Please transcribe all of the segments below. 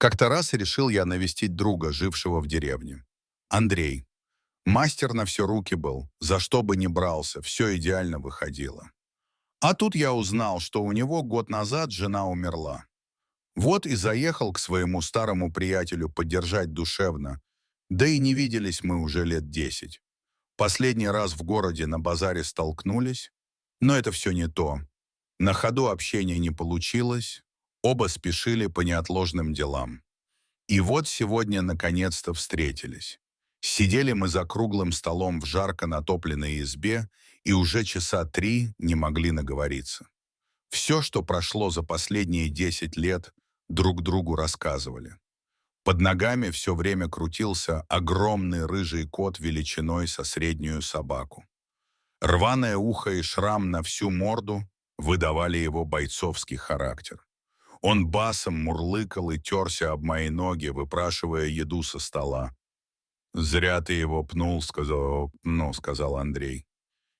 Как-то раз решил я навестить друга, жившего в деревне. Андрей. Мастер на все руки был, за что бы ни брался, все идеально выходило. А тут я узнал, что у него год назад жена умерла. Вот и заехал к своему старому приятелю поддержать душевно. Да и не виделись мы уже лет 10. Последний раз в городе на базаре столкнулись, но это все не то. На ходу общения не получилось, оба спешили по неотложным делам. И вот сегодня наконец-то встретились. Сидели мы за круглым столом в жарко натопленной избе и уже часа 3 не могли наговориться. Все, что прошло за последние 10 лет, друг другу рассказывали. Под ногами все время крутился огромный рыжий кот величиной со среднюю собаку. Рваное ухо и шрам на всю морду выдавали его бойцовский характер. Он басом мурлыкал и терся об мои ноги, выпрашивая еду со стола. «Зря ты его пнул», — сказал Андрей.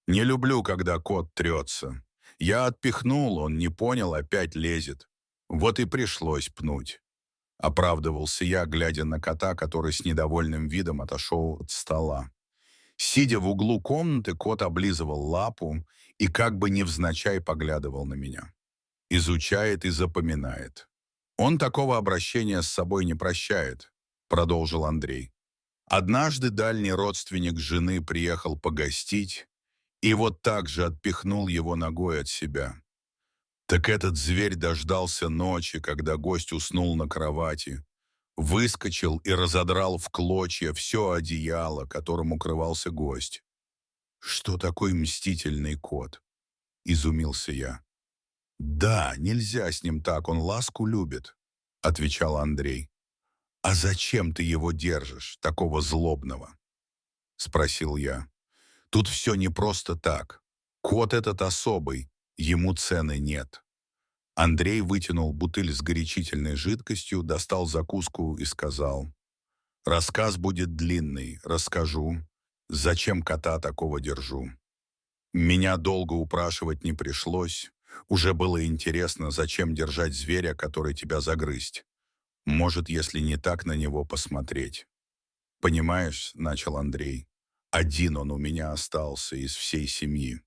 «Не люблю, когда кот трется. Я отпихнул, он не понял, опять лезет. Вот и пришлось пнуть». Оправдывался я, глядя на кота, который с недовольным видом отошел от стола. Сидя в углу комнаты, кот облизывал лапу и как бы невзначай поглядывал на меня. Изучает и запоминает. Он такого обращения с собой не прощает, продолжил Андрей. Однажды дальний родственник жены приехал погостить и вот так же отпихнул его ногой от себя. Так этот зверь дождался ночи, когда гость уснул на кровати, выскочил и разодрал в клочья все одеяло, которым укрывался гость. «Что такой мстительный кот?» — изумился я. «Да, нельзя с ним так, он ласку любит», — отвечал Андрей. «А зачем ты его держишь, такого злобного?» — спросил я. «Тут все не просто так. Кот этот особый, ему цены нет». Андрей вытянул бутыль с горячительной жидкостью, достал закуску и сказал: «Рассказ будет длинный, расскажу, зачем кота такого держу». Меня долго упрашивать не пришлось. Уже было интересно, зачем держать зверя, который тебя загрызть. Может, если не так на него посмотреть. «Понимаешь, — начал Андрей, — один он у меня остался из всей семьи.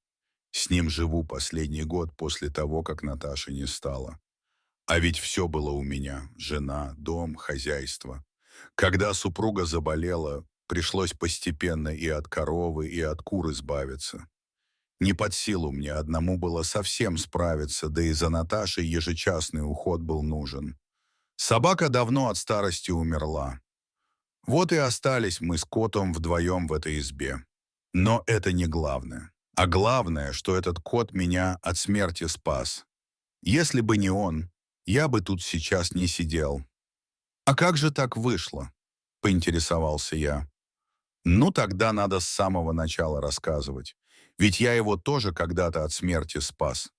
С ним живу последний год после того, как Наташи не стало. А ведь все было у меня — жена, дом, хозяйство. Когда супруга заболела, пришлось постепенно и от коровы, и от кур избавиться. Не под силу мне одному было совсем справиться, да и за Наташей ежечасный уход был нужен. Собака давно от старости умерла. Вот и остались мы с котом вдвоем в этой избе. Но это не главное. А главное, что этот кот меня от смерти спас. Если бы не он, я бы тут сейчас не сидел. «А как же так вышло?» — поинтересовался я. «Ну, тогда надо с самого начала рассказывать. Ведь я его тоже когда-то от смерти спас.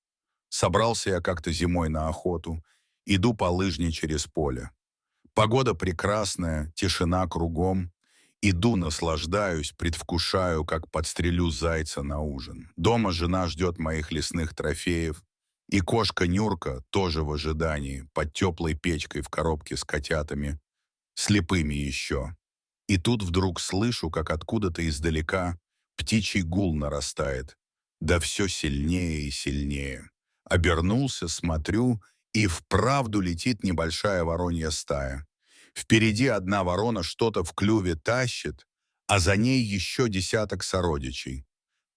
Собрался я как-то зимой на охоту, иду по лыжне через поле. Погода прекрасная, тишина кругом. Иду, наслаждаюсь, предвкушаю, как подстрелю зайца на ужин. Дома жена ждет моих лесных трофеев, и кошка Нюрка тоже в ожидании, под теплой печкой в коробке с котятами, слепыми еще. И тут вдруг слышу, как откуда-то издалека птичий гул нарастает, да все сильнее и сильнее. Обернулся, смотрю, и вправду летит небольшая воронья стая. Впереди одна ворона что-то в клюве тащит, а за ней еще десяток сородичей.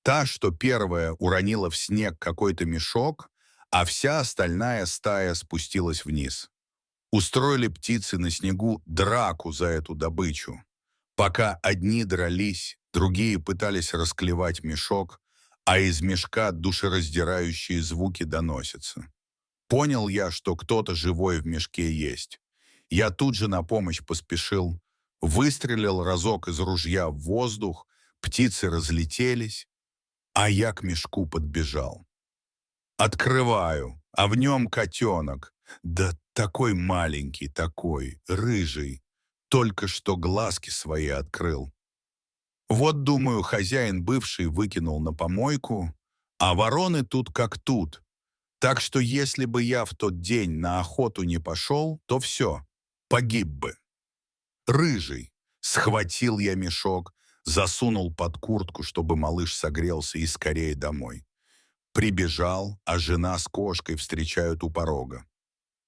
Та, что первая, уронила в снег какой-то мешок, а вся остальная стая спустилась вниз. Устроили птицы на снегу драку за эту добычу. Пока одни дрались, другие пытались расклевать мешок, а из мешка душераздирающие звуки доносятся. Понял я, что кто-то живой в мешке есть. Я тут же на помощь поспешил, выстрелил разок из ружья в воздух, птицы разлетелись, а я к мешку подбежал. Открываю, а в нем котенок. Да такой маленький, такой, рыжий. Только что глазки свои открыл. Вот, думаю, хозяин бывший выкинул на помойку, а вороны тут как тут. Так что если бы я в тот день на охоту не пошел, то все. Погиб бы. Рыжий. Схватил я мешок, засунул под куртку, чтобы малыш согрелся и скорее домой. Прибежал, а жена с кошкой встречают у порога.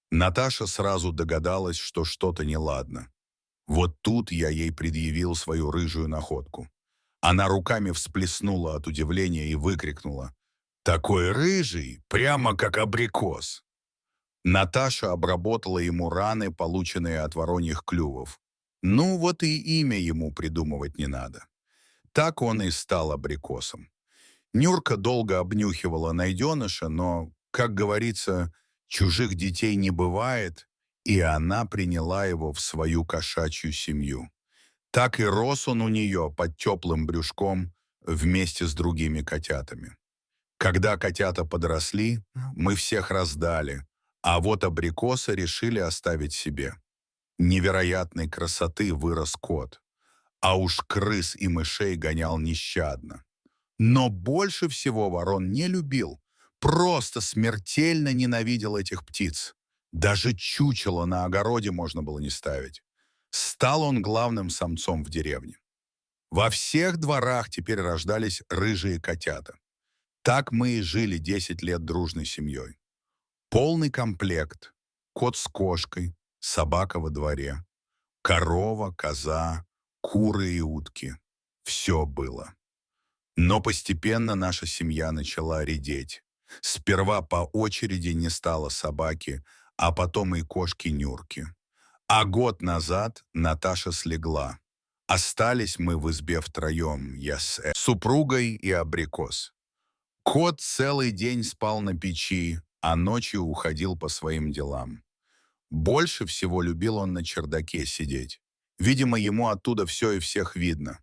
Наташа сразу догадалась, что что-то неладно. Вот тут я ей предъявил свою рыжую находку. Она руками всплеснула от удивления и выкрикнула: «Такой рыжий, прямо как абрикос!» Наташа обработала ему раны, полученные от вороньих клювов. Ну вот и имя ему придумывать не надо. Так он и стал абрикосом. Нюрка долго обнюхивала найденыша, но, как говорится, чужих детей не бывает, и она приняла его в свою кошачью семью. Так и рос он у нее под теплым брюшком вместе с другими котятами. Когда котята подросли, мы всех раздали, а вот абрикоса решили оставить себе. Невероятной красоты вырос кот, а уж крыс и мышей гонял нещадно. Но больше всего ворон не любил, просто смертельно ненавидел этих птиц. Даже чучело на огороде можно было не ставить. Стал он главным самцом в деревне. Во всех дворах теперь рождались рыжие котята. Так мы и жили 10 лет дружной семьей. Полный комплект. Кот с кошкой, собака во дворе, корова, коза, куры и утки. Все было. Но постепенно наша семья начала редеть. Сперва по очереди не стало собаки, а потом и кошки-нюрки. А год назад Наташа слегла. Остались мы в избе втроем, я с супругой и абрикос. Кот целый день спал на печи, а ночью уходил по своим делам. Больше всего любил он на чердаке сидеть. Видимо, ему оттуда все и всех видно.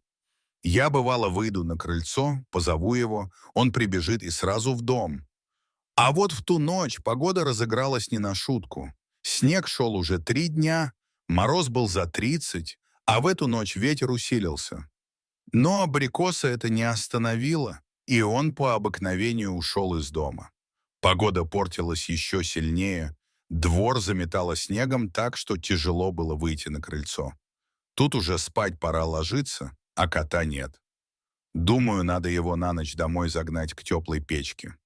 Я, бывало, выйду на крыльцо, позову его, он прибежит и сразу в дом. А вот в ту ночь погода разыгралась не на шутку. Снег шел уже 3 дня, мороз был за 30, а в эту ночь ветер усилился. Но абрикоса это не остановило, и он по обыкновению ушел из дома. Погода портилась еще сильнее, двор заметало снегом так, что тяжело было выйти на крыльцо. Тут уже спать пора ложиться, а кота нет. Думаю, надо его на ночь домой загнать к теплой печке.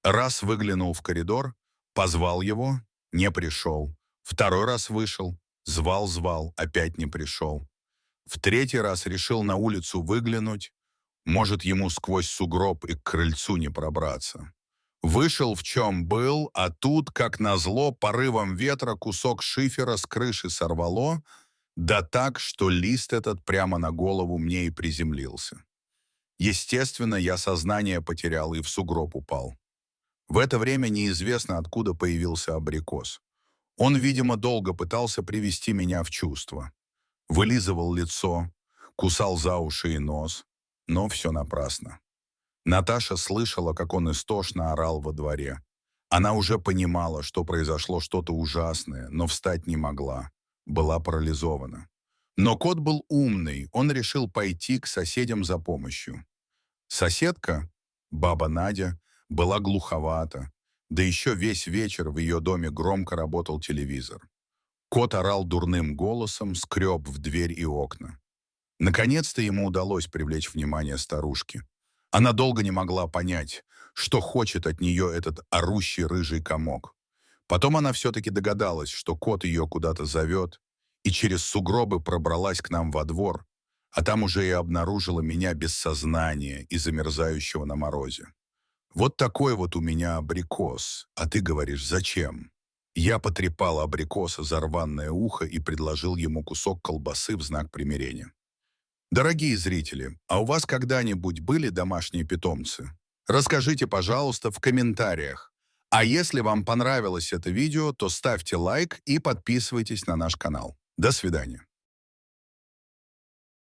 Раз выглянул в коридор, позвал его, не пришел. Второй раз вышел, звал, опять не пришел. В третий раз решил на улицу выглянуть, может, ему сквозь сугроб и к крыльцу не пробраться. Вышел в чем был, а тут, как назло, порывом ветра кусок шифера с крыши сорвало, да так, что лист этот прямо на голову мне и приземлился. Естественно, я сознание потерял и в сугроб упал. В это время неизвестно, откуда появился абрикос. Он, видимо, долго пытался привести меня в чувство. Вылизывал лицо, кусал за уши и нос, но все напрасно. Наташа слышала, как он истошно орал во дворе. Она уже понимала, что произошло что-то ужасное, но встать не могла. Была парализована. Но кот был умный, он решил пойти к соседям за помощью. Соседка, баба Надя, была глуховата, да еще весь вечер в ее доме громко работал телевизор. Кот орал дурным голосом, скреб в дверь и окна. Наконец-то ему удалось привлечь внимание старушки. Она долго не могла понять, что хочет от нее этот орущий рыжий комок. Потом она все-таки догадалась, что кот ее куда-то зовет, и через сугробы пробралась к нам во двор, а там уже и обнаружила меня без сознания и замерзающего на морозе. Вот такой вот у меня абрикос, а ты говоришь, зачем? Я потрепал абрикоса за рваное ухо и предложил ему кусок колбасы в знак примирения. Дорогие зрители, а у вас когда-нибудь были домашние питомцы? Расскажите, пожалуйста, в комментариях. А если вам понравилось это видео, то ставьте лайк и подписывайтесь на наш канал. До свидания.